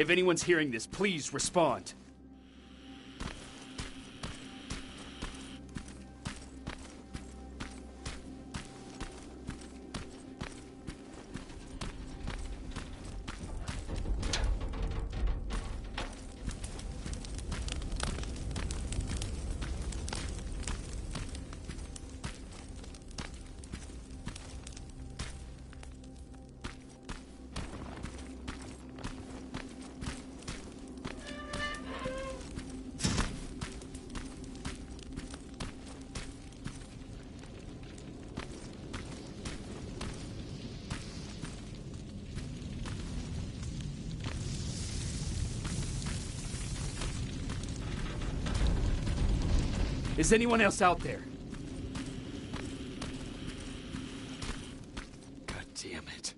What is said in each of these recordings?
If anyone's hearing this, please respond. Is anyone else out there? God damn it.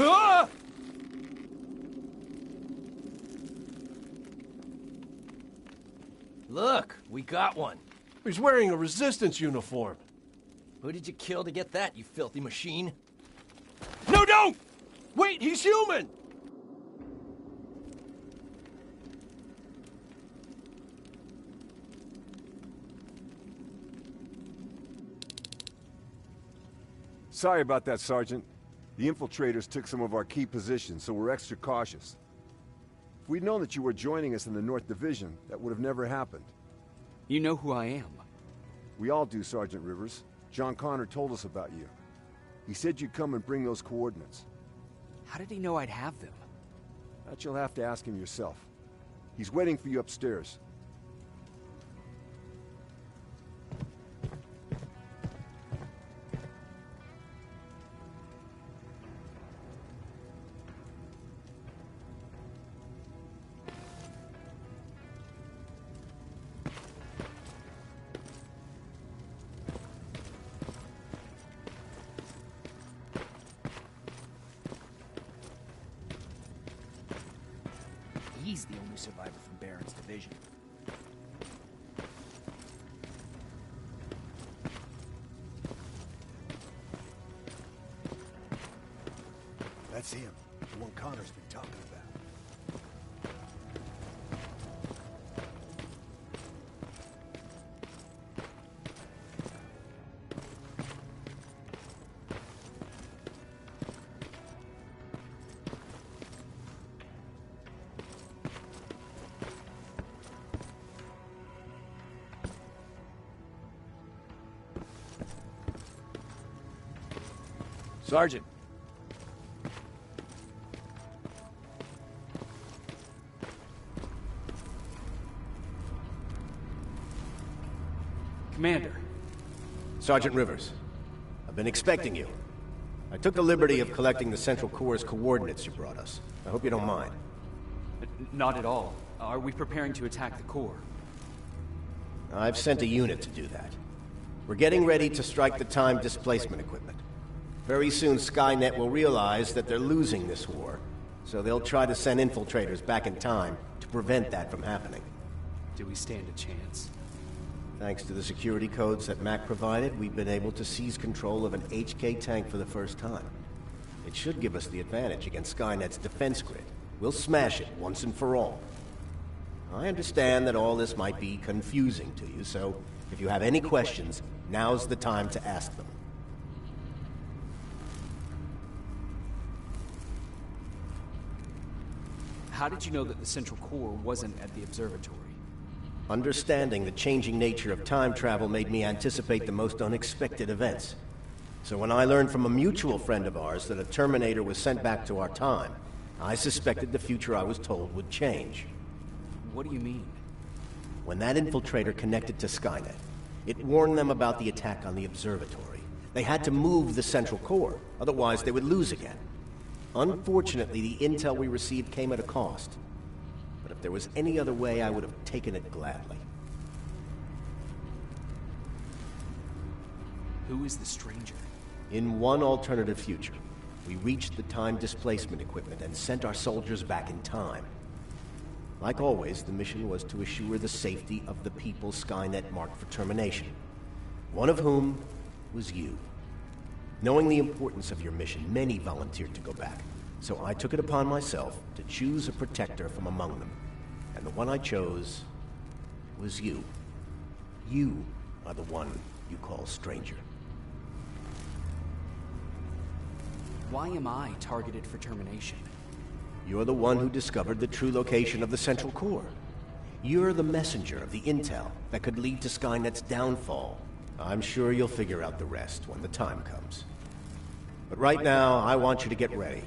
Ah! Look, we got one. He's wearing a resistance uniform. Who did you kill to get that, you filthy machine? No, don't! Wait, he's human! Sorry about that, Sergeant. The infiltrators took some of our key positions, so we're extra cautious. If we'd known that you were joining us in the North Division, that would have never happened. You know who I am. We all do, Sergeant Rivers. John Connor told us about you. He said you'd come and bring those coordinates. How did he know I'd have them? That you'll have to ask him yourself. He's waiting for you upstairs. He's the only survivor from Baron's division. That's him, the one Connor's been talking about. Sergeant. Commander. Sergeant Rivers, I've been expecting you. I took the liberty of collecting the Central Corps' coordinates you brought us. I hope you don't mind. Not at all. Are we preparing to attack the Corps? I've sent a unit to do that. We're getting ready to strike the time displacement equipment. Very soon Skynet will realize that they're losing this war, so they'll try to send infiltrators back in time to prevent that from happening. Do we stand a chance? Thanks to the security codes that Mac provided, we've been able to seize control of an HK tank for the first time. It should give us the advantage against Skynet's defense grid. We'll smash it once and for all. I understand that all this might be confusing to you, so if you have any questions, now's the time to ask them. How did you know that the central core wasn't at the observatory? Understanding the changing nature of time travel made me anticipate the most unexpected events. So when I learned from a mutual friend of ours that a Terminator was sent back to our time, I suspected the future I was told would change. What do you mean? When that infiltrator connected to Skynet, it warned them about the attack on the observatory. They had to move the central core, otherwise they would lose again. Unfortunately, the intel we received came at a cost. But if there was any other way, I would have taken it gladly. Who is the stranger? In one alternative future, we reached the time displacement equipment and sent our soldiers back in time. Like always, the mission was to assure the safety of the people Skynet marked for termination. One of whom was you. Knowing the importance of your mission, many volunteered to go back. So I took it upon myself to choose a protector from among them. And the one I chose was you. You are the one you call stranger. Why am I targeted for termination? You're the one who discovered the true location of the central core. You're the messenger of the intel that could lead to Skynet's downfall. I'm sure you'll figure out the rest when the time comes. But right now, I want you to get ready.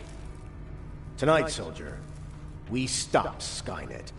Tonight, soldier, we stop Skynet.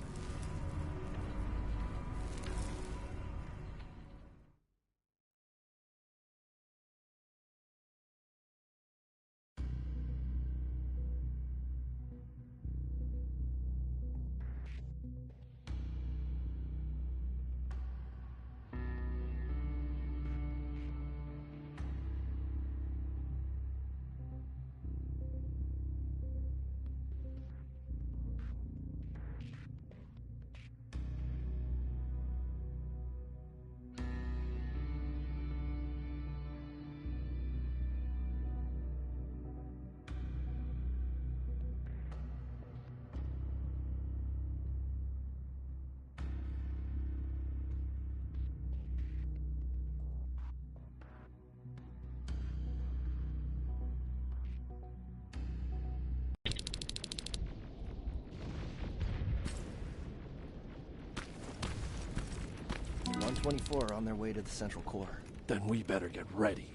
.124 on their way to the central core. Then we better get ready.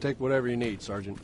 Take whatever you need, Sergeant.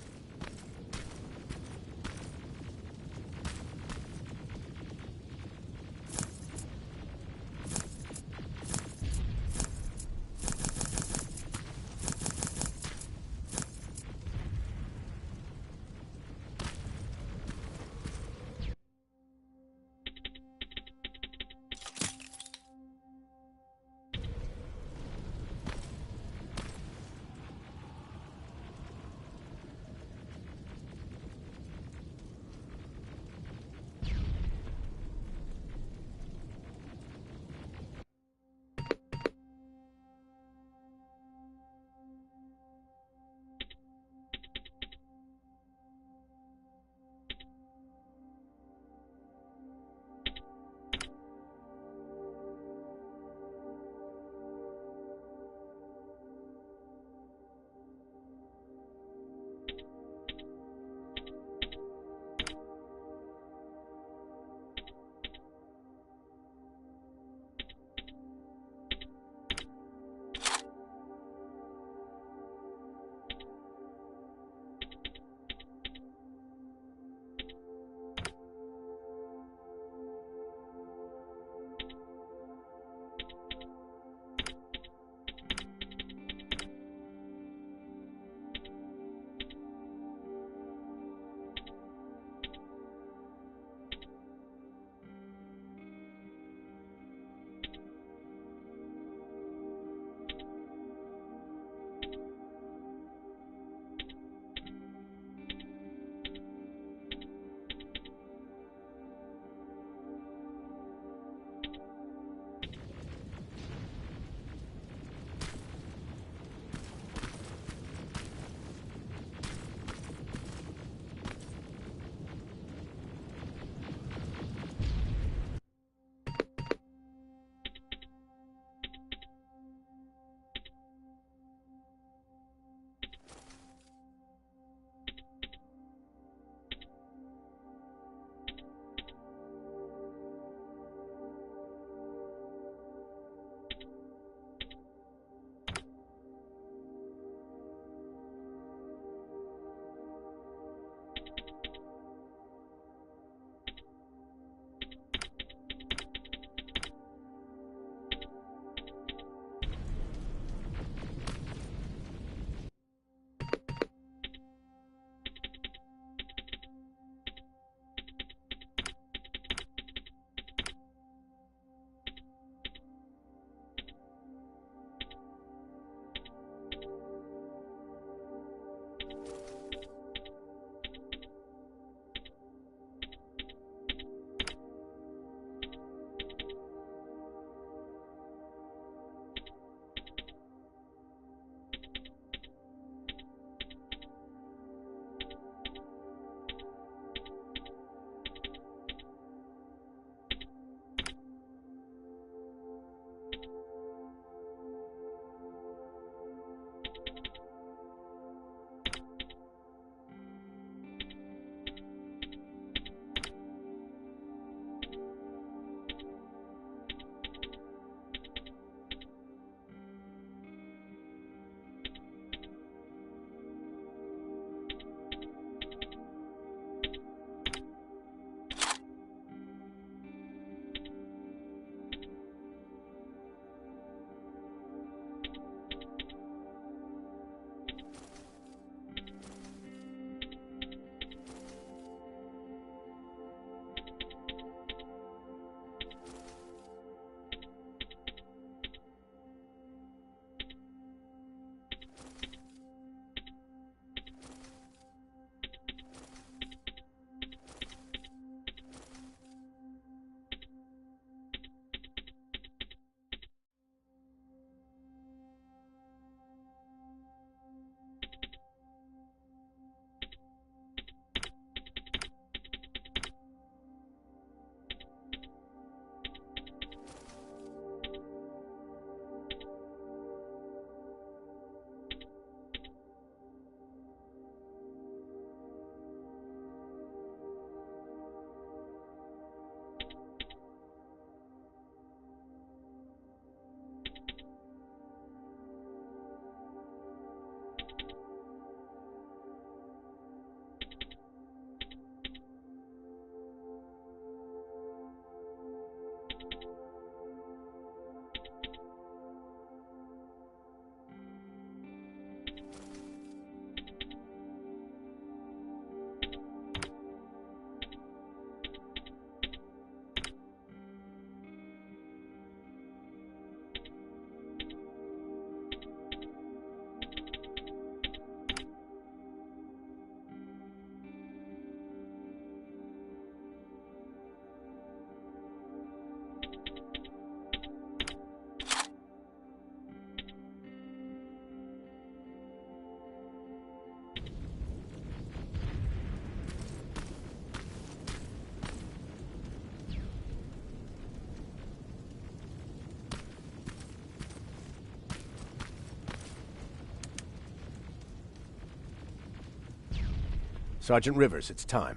Sergeant Rivers, it's time.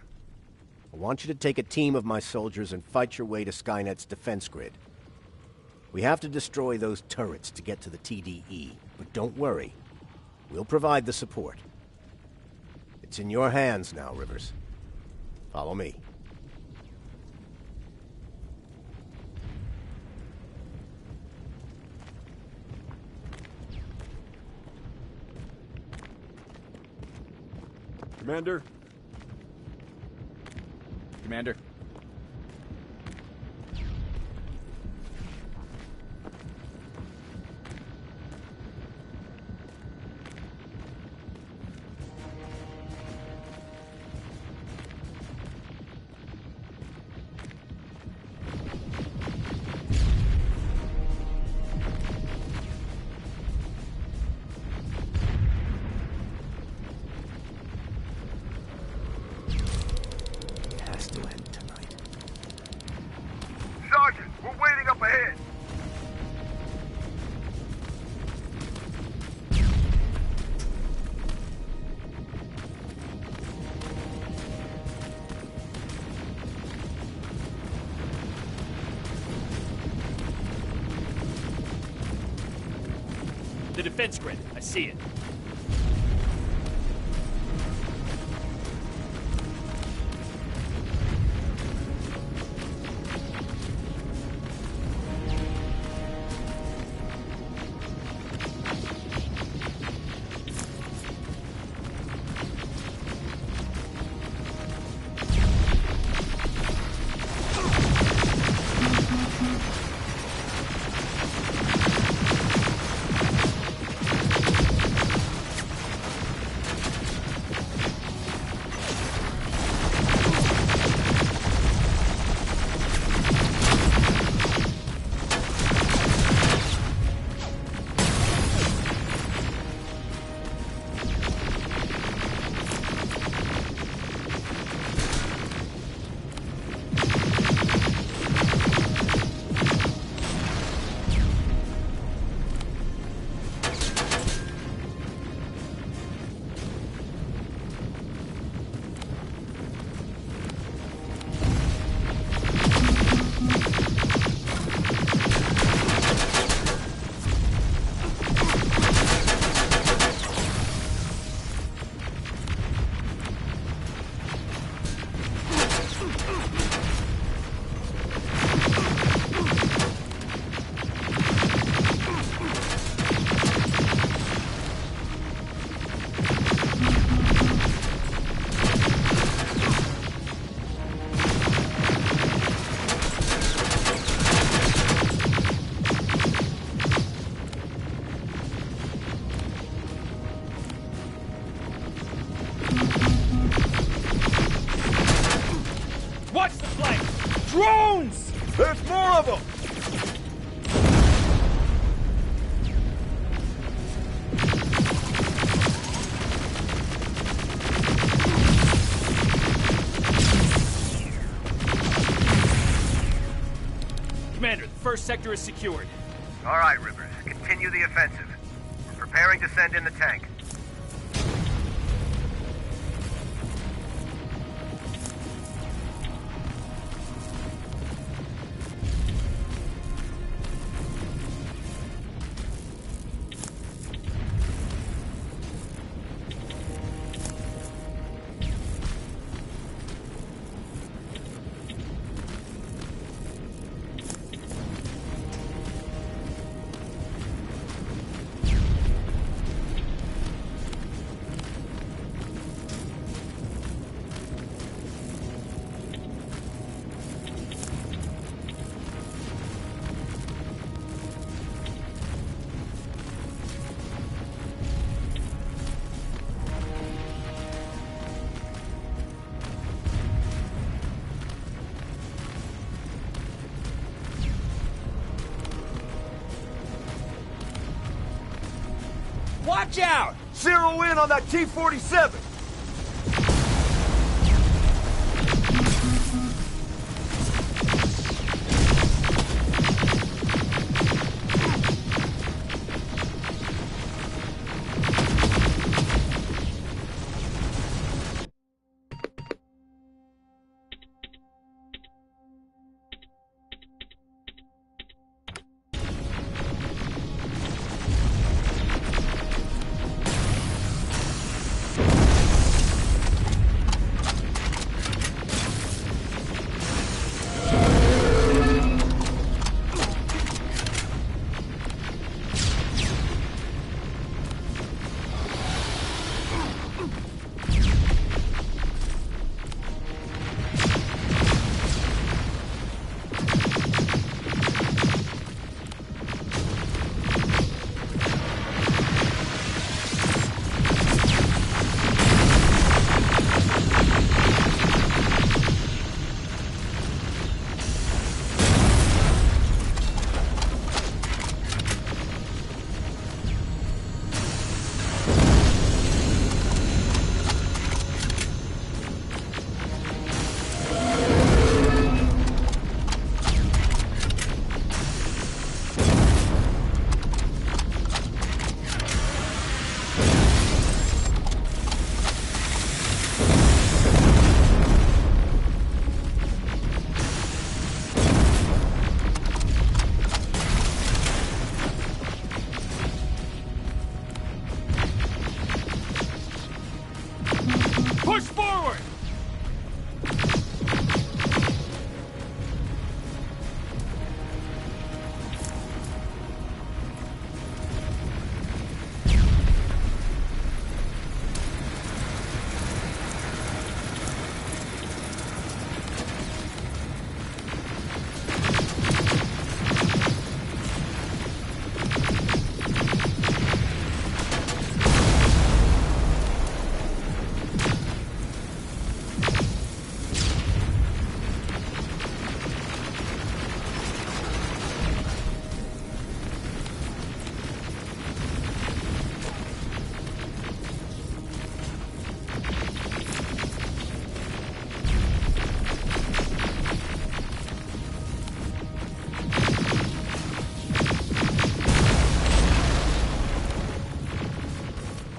I want you to take a team of my soldiers and fight your way to Skynet's defense grid. We have to destroy those turrets to get to the TDE, but don't worry. We'll provide the support. It's in your hands now, Rivers. Follow me. Commander? Commander. Sergeant, we're waiting up ahead. The defense grid. I see it. Watch the flank! Drones! There's more of them! Commander, the first sector is secured. All right, Rivers. Continue the offensive. We're preparing to send in the tank. Watch out! Zero in on that T-47!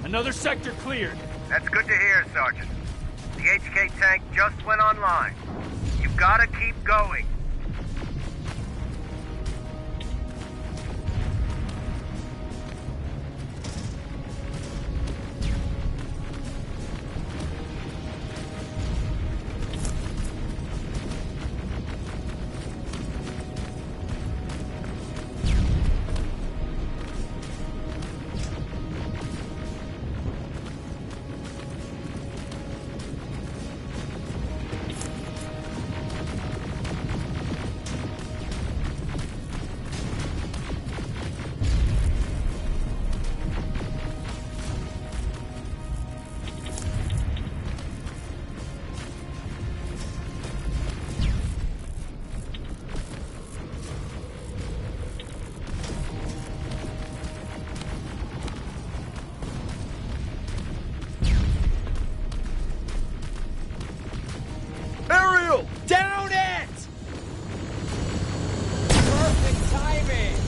Another sector cleared. That's good to hear, Sergeant. The HK tank just went online. You've gotta keep going. Down it! Perfect timing!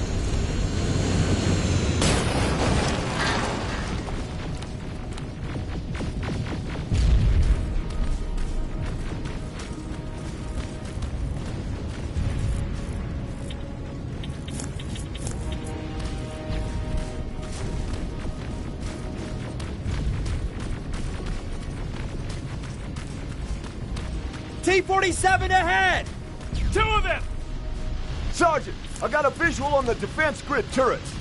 T-47 ahead! Two of them! Sergeant, I got a visual on the defense grid turrets.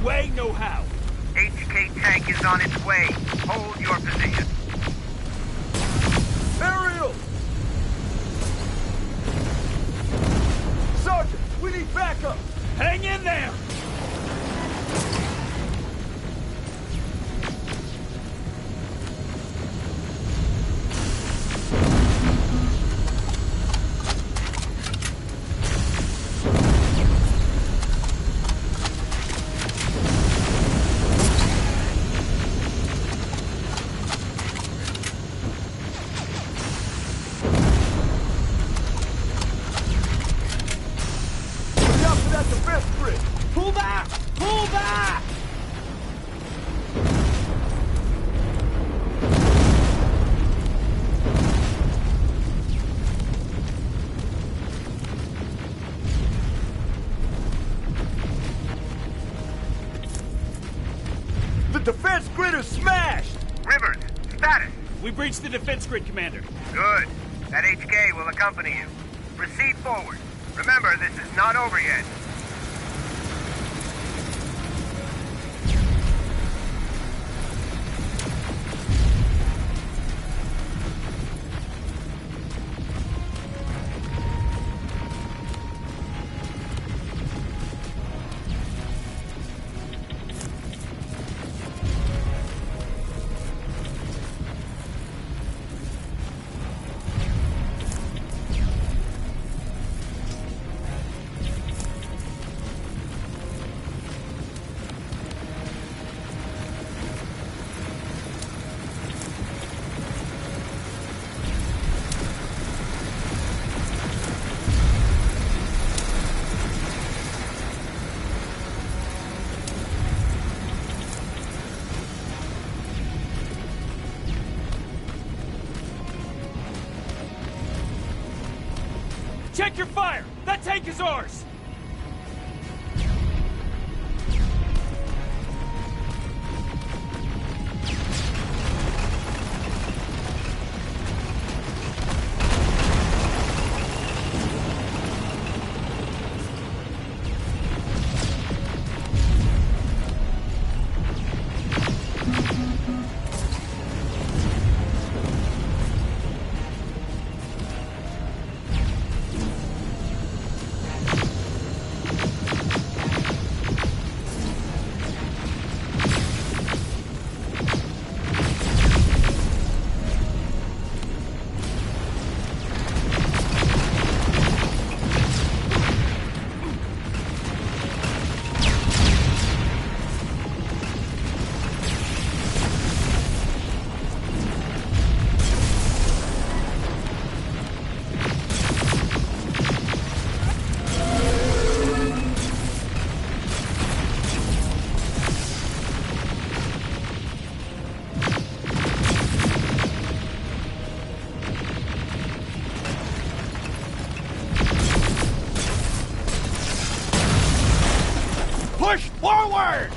way, no how. HK tank is on its way. Hold your position. Aerial! Sergeant, we need backup! Hang in there! Pull back! Pull back! The defense grid is smashed! Rivers, status. We breached the defense grid, Commander. Good. That HK will accompany you. Proceed forward. Remember, this is not over yet. Check your fire! That tank is ours! Push forward!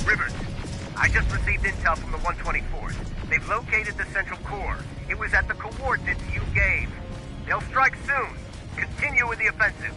Rivers, I just received intel from the 124th. They've located the central core. It was at the coordinates you gave. They'll strike soon. Continue with the offensive.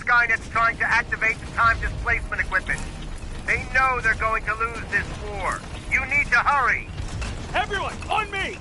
Skynet's trying to activate the time displacement equipment. They know they're going to lose this war. You need to hurry! Everyone, on me!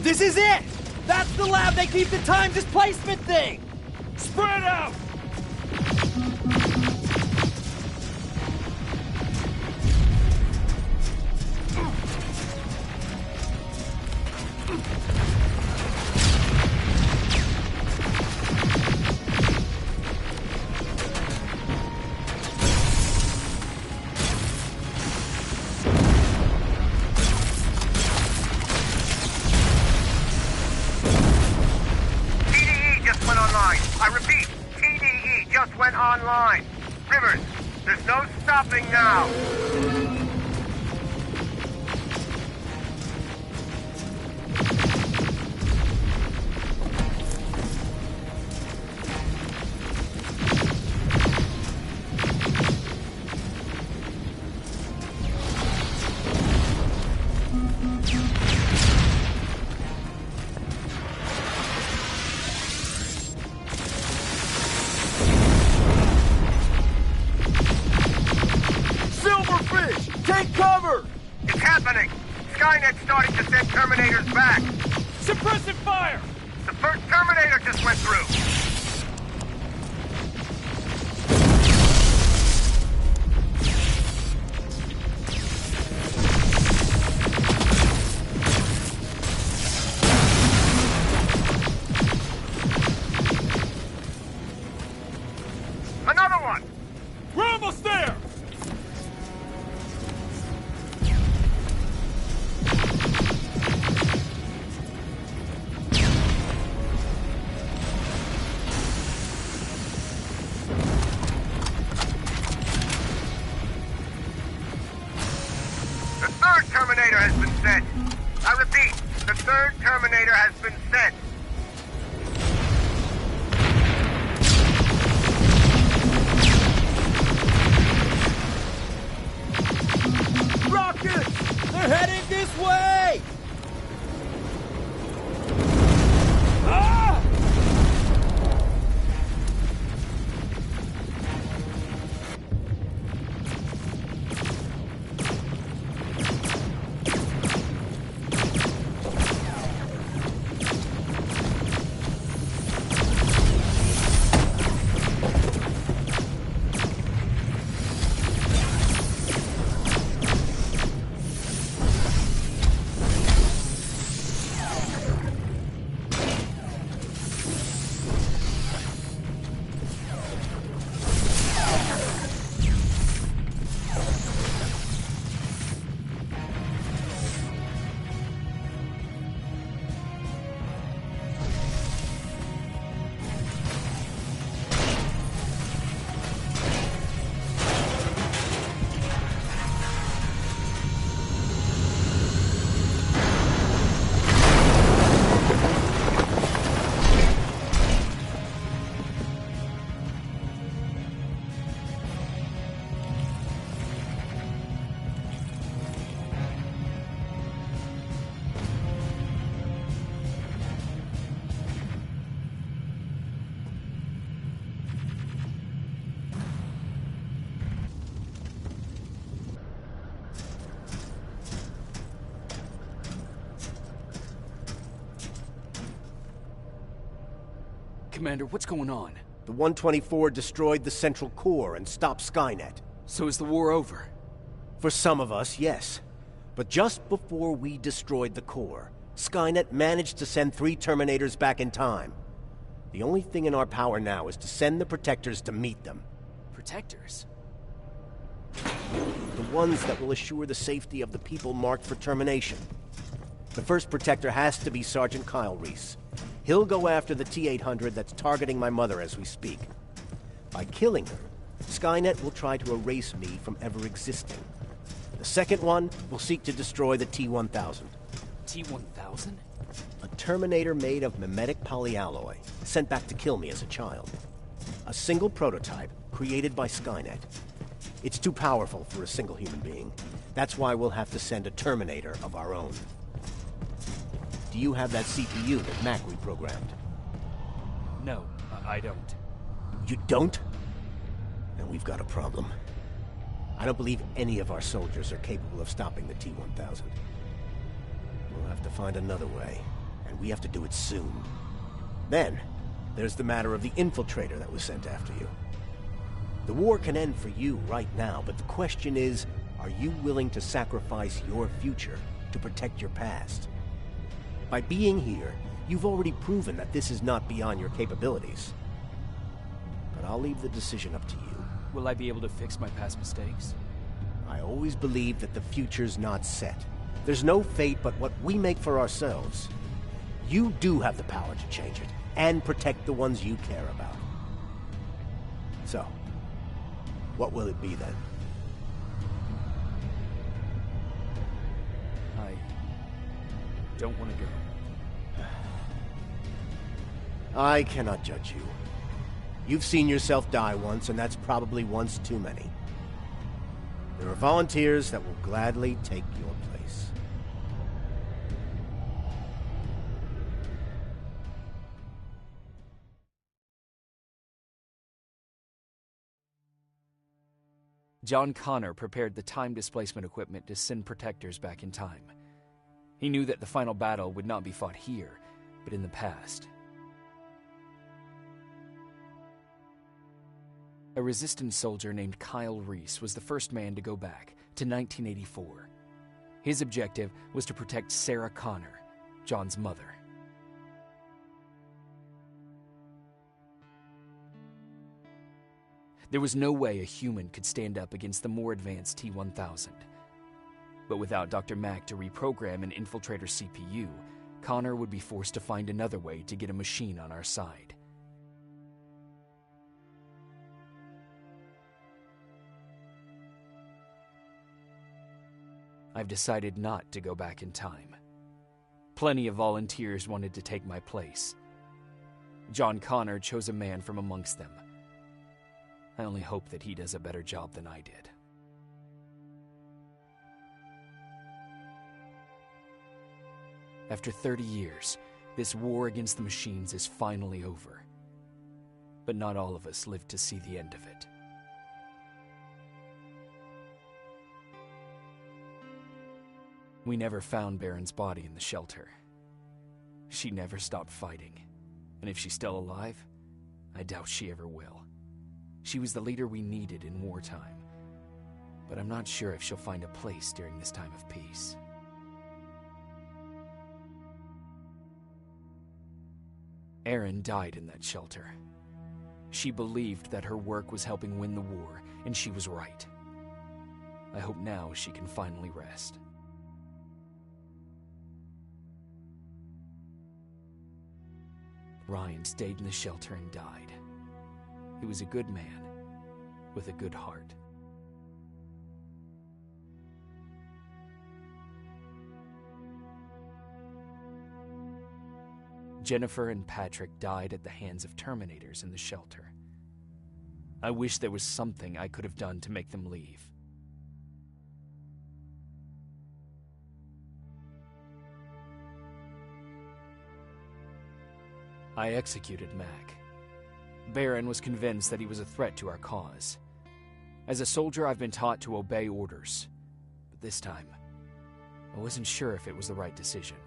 This is it! That's the lab they keep the time displacement thing! Spread out! PD There's no stopping now. Take cover! It's happening! Skynet's starting to send Terminators back! Suppressive fire! The first Terminator just went through! Another one! We're almost there! The third Terminator has been sent. I repeat, the third Terminator has been sent. Rockets! They're heading this way! Ah! Commander, what's going on? The 124 destroyed the central core and stopped Skynet. So is the war over? For some of us, yes. But just before we destroyed the core, Skynet managed to send 3 Terminators back in time. The only thing in our power now is to send the Protectors to meet them. Protectors? The ones that will assure the safety of the people marked for termination. The first Protector has to be Sergeant Kyle Reese. He'll go after the T-800 that's targeting my mother as we speak. By killing her, Skynet will try to erase me from ever existing. The second one will seek to destroy the T-1000. T-1000? A Terminator made of mimetic polyalloy, sent back to kill me as a child. A single prototype, created by Skynet. It's too powerful for a single human being. That's why we'll have to send a Terminator of our own. Do you have that CPU that Mac reprogrammed? No, I don't. You don't? Then we've got a problem. I don't believe any of our soldiers are capable of stopping the T-1000. We'll have to find another way, and we have to do it soon. Then, there's the matter of the infiltrator that was sent after you. The war can end for you right now, but the question is, are you willing to sacrifice your future to protect your past? By being here, you've already proven that this is not beyond your capabilities. But I'll leave the decision up to you. Will I be able to fix my past mistakes? I always believe that the future's not set. There's no fate but what we make for ourselves. You do have the power to change it, and protect the ones you care about. So, What will it be then? I don't want to go. I cannot judge you. You've seen yourself die once, and that's probably once too many. There are volunteers that will gladly take your place. John Connor prepared the time displacement equipment to send protectors back in time. He knew that the final battle would not be fought here, but in the past. A resistance soldier named Kyle Reese was the first man to go back to 1984. His objective was to protect Sarah Connor, John's mother. There was no way a human could stand up against the more advanced T-1000. But without Dr. Mack to reprogram an infiltrator CPU, Connor would be forced to find another way to get a machine on our side. I've decided not to go back in time. Plenty of volunteers wanted to take my place. John Connor chose a man from amongst them. I only hope that he does a better job than I did. After 30 years, this war against the machines is finally over. But not all of us lived to see the end of it. We never found Baron's body in the shelter. She never stopped fighting, and if she's still alive, I doubt she ever will. She was the leader we needed in wartime, but I'm not sure if she'll find a place during this time of peace. Erin died in that shelter. She believed that her work was helping win the war, and she was right. I hope now she can finally rest. Ryan stayed in the shelter and died. He was a good man, with a good heart. Jennifer and Patrick died at the hands of Terminators in the shelter. I wish there was something I could have done to make them leave. I executed Mac. Baron was convinced that he was a threat to our cause. As a soldier, I've been taught to obey orders, but this time, I wasn't sure if it was the right decision.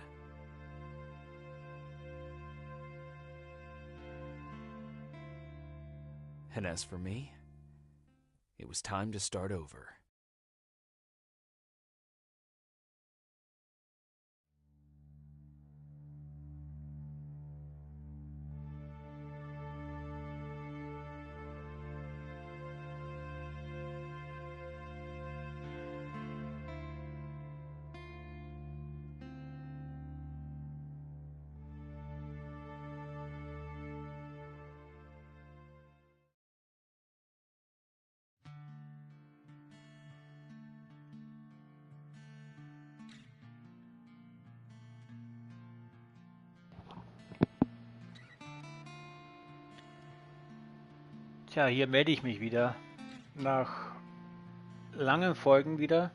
And as for me, it was time to start over. Tja, hier melde ich mich wieder. Nach langen Folgen wieder.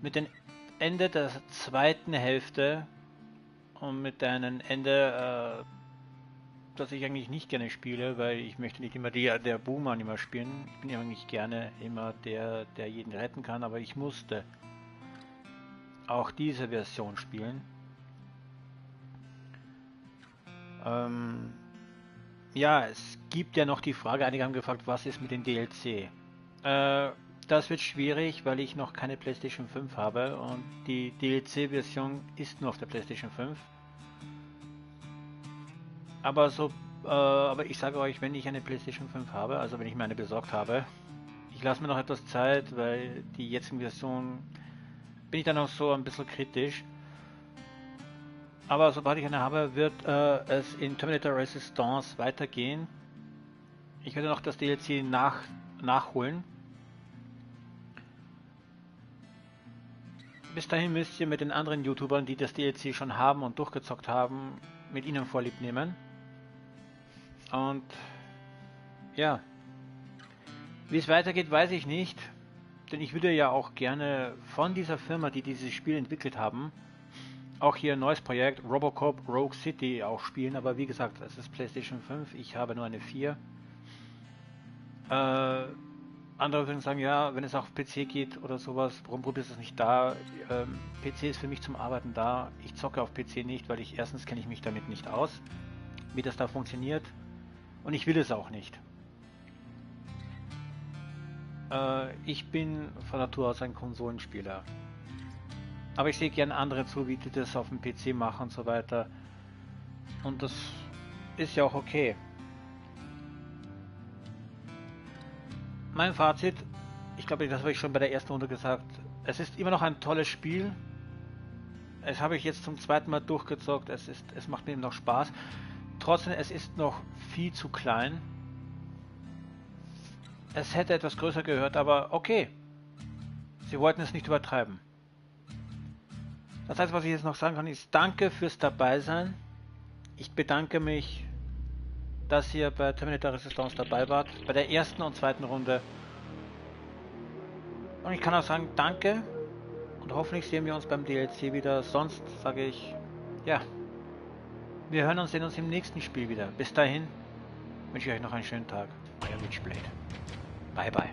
Mit dem Ende der zweiten Hälfte. Und mit einem Ende, das ich eigentlich nicht gerne spiele, weil ich möchte nicht immer der Boomer immer spielen. Ich bin ja eigentlich gerne immer der jeden retten kann, aber ich musste auch diese Version spielen. Ja, es gibt ja noch die Frage, einige haben gefragt, was ist mit den DLC? Das wird schwierig, weil ich noch keine PlayStation 5 habe und die DLC-Version ist nur auf der PlayStation 5. Aber ich sage euch, wenn ich eine PlayStation 5 habe, also wenn ich mir eine besorgt habe, ich lasse mir noch etwas Zeit, weil die jetzige Version bin ich dann auch so ein bisschen kritisch. Aber sobald ich eine habe, wird es in Terminator Resistance weitergehen. Ich werde noch das DLC nach nachholen. Bis dahin müsst ihr mit den anderen YouTubern, die das DLC schon haben und durchgezockt haben, mit ihnen Vorlieb nehmen. Und ja, wie es weitergeht, weiß ich nicht. Denn ich würde ja auch gerne von dieser Firma, die dieses Spiel entwickelt haben, auch hier ein neues Projekt, Robocop Rogue City, auch spielen. Aber wie gesagt, es ist PlayStation 5, ich habe nur eine 4. Andere würden sagen, ja, wenn es auch auf PC geht oder sowas, warum probierst du es nicht da? PC ist für mich zum Arbeiten da. Ich zocke auf PC nicht, weil erstens kenne ich mich damit nicht aus, wie das da funktioniert. Und ich will es auch nicht. Ich bin von Natur aus ein Konsolenspieler. Aber ich sehe gerne andere zu, wie die das auf dem PC machen und so weiter. Und das ist ja auch okay. Mein Fazit, ich glaube, das habe ich schon bei der ersten Runde gesagt, es ist immer noch ein tolles Spiel. Es habe ich jetzt zum zweiten Mal durchgezockt, es macht mir immer noch Spaß. Trotzdem, es ist noch viel zu klein. Es hätte etwas größer gehört, aber okay. Sie wollten es nicht übertreiben. Das heißt, was ich jetzt noch sagen kann, ist danke fürs Dabeisein. Ich bedanke mich, dass ihr bei Terminator Resistance dabei wart, bei der ersten und zweiten Runde. Und ich kann auch sagen, danke. Und hoffentlich sehen wir uns beim DLC wieder. Sonst sage ich, ja, wir hören und sehen uns im nächsten Spiel wieder. Bis dahin wünsche ich euch noch einen schönen Tag. Euer Witchblade. Bye bye.